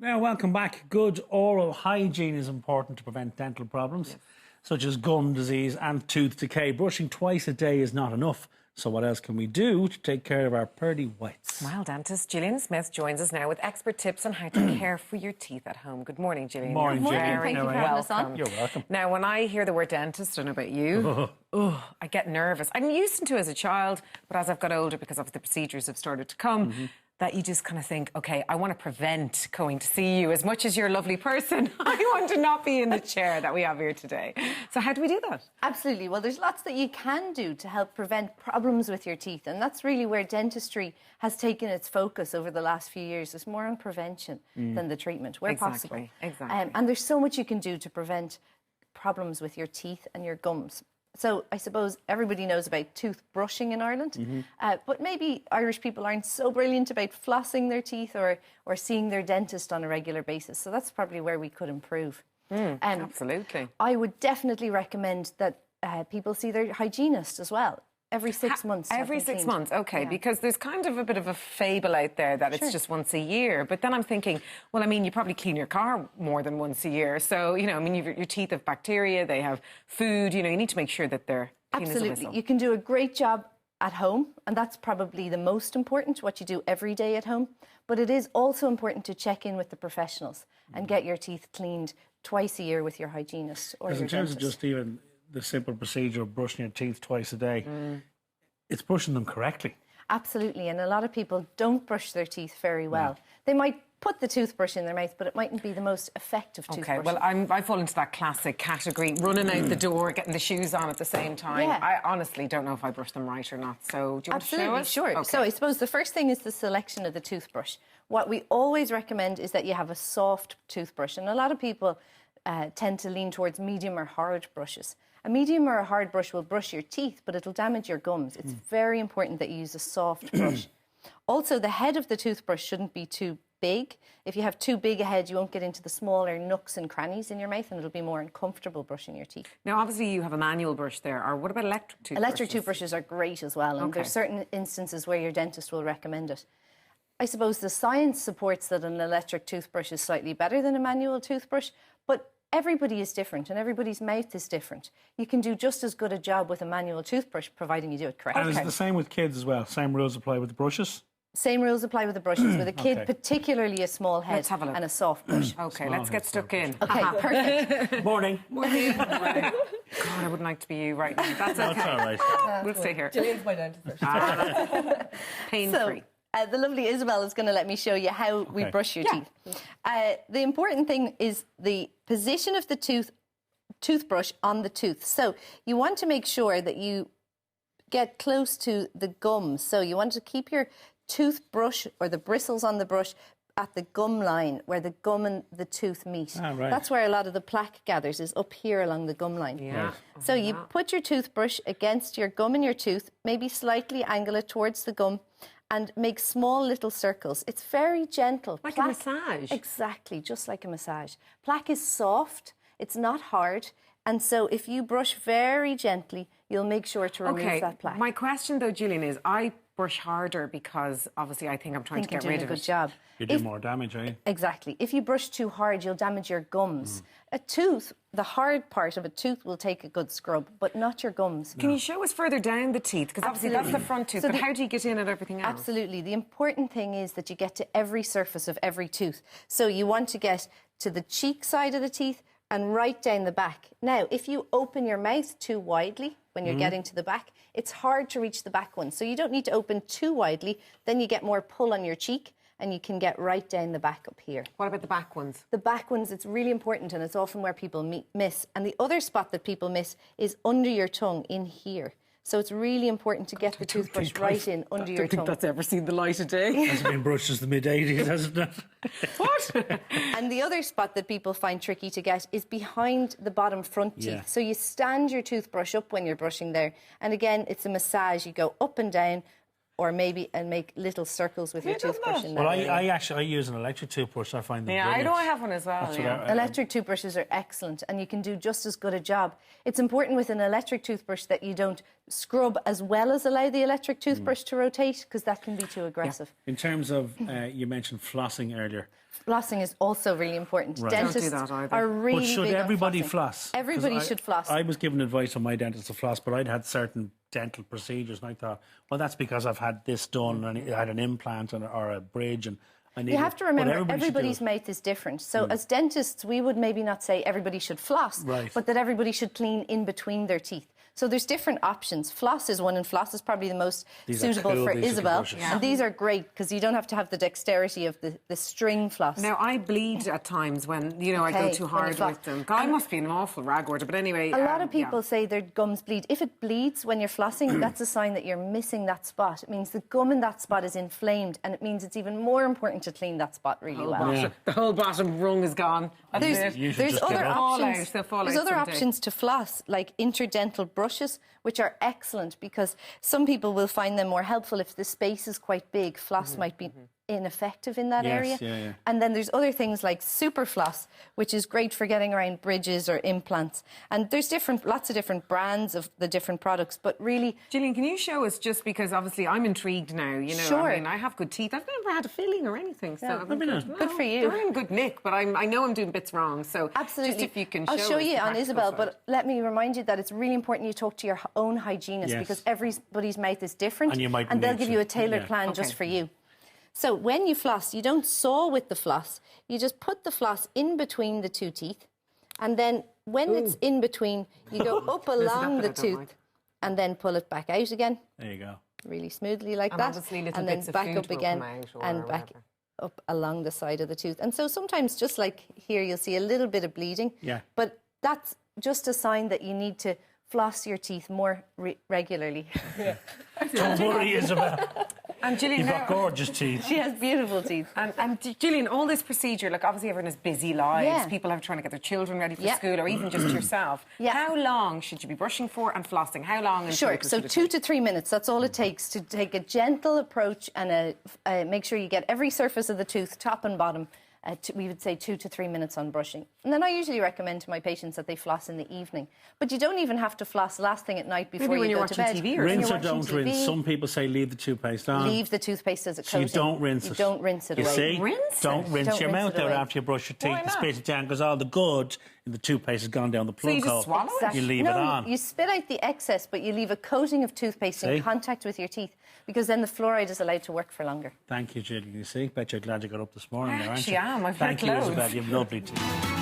Now, welcome back. Good oral hygiene is important to prevent dental problems, such as gum disease and tooth decay. Brushing twice a day is not enough. So what else can we do to take care of our pearly whites? Well, dentist Gillian Smith joins us now with expert tips on how to care for your teeth at home. Good morning, Gillian. Morning, You're Gillian. very Thank you for having us on. welcome. You're welcome. Now, when I hear the word dentist, I don't know about you, I get nervous. I didn't used to as a child, but as I've got older, because of the procedures have started to come, that you just kind of think, OK, I want to prevent going to see you. As much as you're a lovely person, I want to not be in the chair that we have here today. So how do we do that? Absolutely. Well, there's lots that you can do to help prevent problems with your teeth. And that's really where dentistry has taken its focus over the last few years. It's more on prevention than the treatment, where possible. Exactly. And there's so much you can do to prevent problems with your teeth and your gums. So I suppose everybody knows about toothbrushing in Ireland, but maybe Irish people aren't so brilliant about flossing their teeth or seeing their dentist on a regular basis. So that's probably where we could improve. Absolutely. I would definitely recommend that people see their hygienist as well. Every 6 months. Every 6 months, OK, because there's kind of a bit of a fable out there that it's just once a year. But then I'm thinking, well, I mean, you probably clean your car more than once a year. So, you know, I mean, your teeth have bacteria, they have food, you know, you need to make sure that they're clean as a whistle. You can do a great job at home, and that's probably the most important, what you do every day at home. But it is also important to check in with the professionals and get your teeth cleaned twice a year with your hygienist or your Because in terms of dentist. just even the simple procedure of brushing your teeth twice a day, it's brushing them correctly. Absolutely, and a lot of people don't brush their teeth very well. They might put the toothbrush in their mouth, but it mightn't be the most effective toothbrush. OK, well, I fall into that classic category, running out the door, getting the shoes on at the same time. Yeah. I honestly don't know if I brush them right or not. So do you want to show us? Sure. Okay. So I suppose the first thing is the selection of the toothbrush. What we always recommend is that you have a soft toothbrush, and a lot of people tend to lean towards medium or hard brushes. A medium or a hard brush will brush your teeth, but it'll damage your gums. It's very important that you use a soft brush. Also, the head of the toothbrush shouldn't be too big. If you have too big a head, you won't get into the smaller nooks and crannies in your mouth, and it'll be more uncomfortable brushing your teeth. Now, obviously, you have a manual brush there. Or what about electric toothbrushes? Electric toothbrushes are great as well, and there's certain instances where your dentist will recommend it. I suppose the science supports that an electric toothbrush is slightly better than a manual toothbrush, but everybody is different and everybody's mouth is different. You can do just as good a job with a manual toothbrush, providing you do it correctly. And is it the same with kids as well? Same rules apply with the brushes? Same rules apply with the brushes. With a kid, particularly a small head Let's have a look. and a soft brush. OK, let's get stuck in. OK, perfect. Morning. Morning. God, I wouldn't like to be you right now. That's OK. That's all right. We'll stay here. Gillian's my dentist. Pain-free. The lovely Isabel is going to let me show you how we brush your teeth. The important thing is the position of the toothbrush on the tooth. So you want to make sure that you get close to the gums. So you want to keep your toothbrush or the bristles on the brush at the gum line where the gum and the tooth meet. Right. That's where a lot of the plaque gathers, is up here along the gum line. Yeah. So you put your toothbrush against your gum and your tooth, maybe slightly angle it towards the gum, and make small little circles. It's very gentle. Like a massage. Exactly, just like a massage. Plaque is soft, it's not hard, and so if you brush very gently, you'll make sure to remove that plaque. My question, though, Gillian, is I brush harder because, obviously, I think I'm trying to get rid of a good it. job. You do more damage, eh? Exactly. If you brush too hard, you'll damage your gums. A tooth, the hard part of a tooth will take a good scrub, but not your gums. Can you show us further down the teeth? Because obviously that's the front tooth, So but how do you get in at everything else? Absolutely. The important thing is that you get to every surface of every tooth. So you want to get to the cheek side of the teeth and right down the back. Now, if you open your mouth too widely when you're getting to the back, it's hard to reach the back one. So you don't need to open too widely, then you get more pull on your cheek and you can get right down the back up here. What about the back ones? The back ones, it's really important, and it's often where people miss. And the other spot that people miss is under your tongue, in here. So it's really important to get the toothbrush right in under your tongue. I don't think that's ever seen the light of day. It's been brushed since the mid-80s, hasn't it? What? And the other spot that people find tricky to get is behind the bottom front teeth. Yeah. So you stand your toothbrush up when you're brushing there. And again, it's a massage. You go up and down, or maybe and make little circles with your toothbrush in that Well, area. I use an electric toothbrush. I find them Yeah, I brilliant. know I have one as well. That's what Yeah. Electric toothbrushes are excellent and you can do just as good a job. It's important with an electric toothbrush that you don't scrub as well as allow the electric toothbrush to rotate, because that can be too aggressive. In terms of, you mentioned flossing earlier. Flossing is also really important. Right. Dentists Don't do that either. are really But should big on everybody flossing. floss? 'Cause Everybody should floss. I was given advice from my dentist to floss, but I'd had certain dental procedures, and I thought, well, that's because I've had this done, and I had an implant or a bridge, and I need. You have to remember, everybody should do everybody's it. mouth is different. So as dentists, we would maybe not say everybody should floss, Right. but that everybody should clean in between their teeth. So there's different options. Floss is one, and floss is probably the most These are suitable cool, for these little Isabel. brushes. And these are great because you don't have to have the dexterity of the string floss. Now, I bleed at times when, you know, I go Okay, too when you hard floss. with them. God, I must be an awful rag order, but anyway. A lot of yeah. people say their gums bleed. If it bleeds when you're flossing, that's a sign that you're missing that spot. It means the gum in that spot is inflamed, and it means it's even more important to clean that spot really well. Yeah. The whole bottom rung is gone. That's it. You should There's just get other up. options. They'll fall There's out other someday. options to floss, like interdental brushes, which are excellent because some people will find them more helpful if the space is quite big. Floss might be ineffective in that Yes, area. yeah. And then there's other things like super floss, which is great for getting around bridges or implants. And there's lots of different brands of the different products, but really. Gillian, can you show us, just because obviously I'm intrigued now, you know, Sure. I mean, I have good teeth. I've never had a filling or anything. So I'm Good for you. They're in good nick, but I know I'm doing bits wrong. So Absolutely. just if you can I'll show us you the on practical Isabel, side. but let me remind you that it's really important you talk to your own hygienist Yes. because everybody's mouth is different And you might they'll need give to- you a tailored yeah. plan Okay. just for you. So when you floss, you don't saw with the floss. You just put the floss in between the two teeth. And then when it's in between, you go up along the bit I don't tooth like. and then pull it back out again, There you go. really smoothly like And that. obviously little And then bits of back food up will again come out or and back whatever. up along the side of the tooth. And so sometimes, just like here, you'll see a little bit of bleeding. Yeah. But that's just a sign that you need to floss your teeth more regularly. Don't worry, Isabel. And Gillian, You've now- got gorgeous teeth. She has beautiful teeth. And Gillian, all this procedure, like obviously everyone has busy lives. Yeah. People are trying to get their children ready for Yeah. school, or even just yourself. Yeah. How long should you be brushing for and flossing? How long? in Sure, total so should it 2 take? to 3 minutes, that's all it takes to take a gentle approach and make sure you get every surface of the tooth, top and bottom. We would say 2 to 3 minutes on brushing. And then I usually recommend to my patients that they floss in the evening. But you don't even have to floss last thing at night before Maybe when you you're go to watching bed. TV or When Rinse you're or don't watching rinse. TV, Some people say leave the toothpaste on. leave the toothpaste as it So you comes in. don't rinse You it. don't rinse it You away. see? Rinse Don't it? rinse Don't your rinse mouth it out away. after you brush your teeth. Why You not? spit it down because all the good in the toothpaste has gone down the plug you just hole. swallow it? You leave no, it on. you spit out the excess, but you leave a coating of toothpaste See? in contact with your teeth because then the fluoride is allowed to work for longer. Thank you, Gillian. You see? Bet you're glad you got up this morning there, aren't actually you? am. I'm very Thank you, close. Isabel. You have lovely teeth.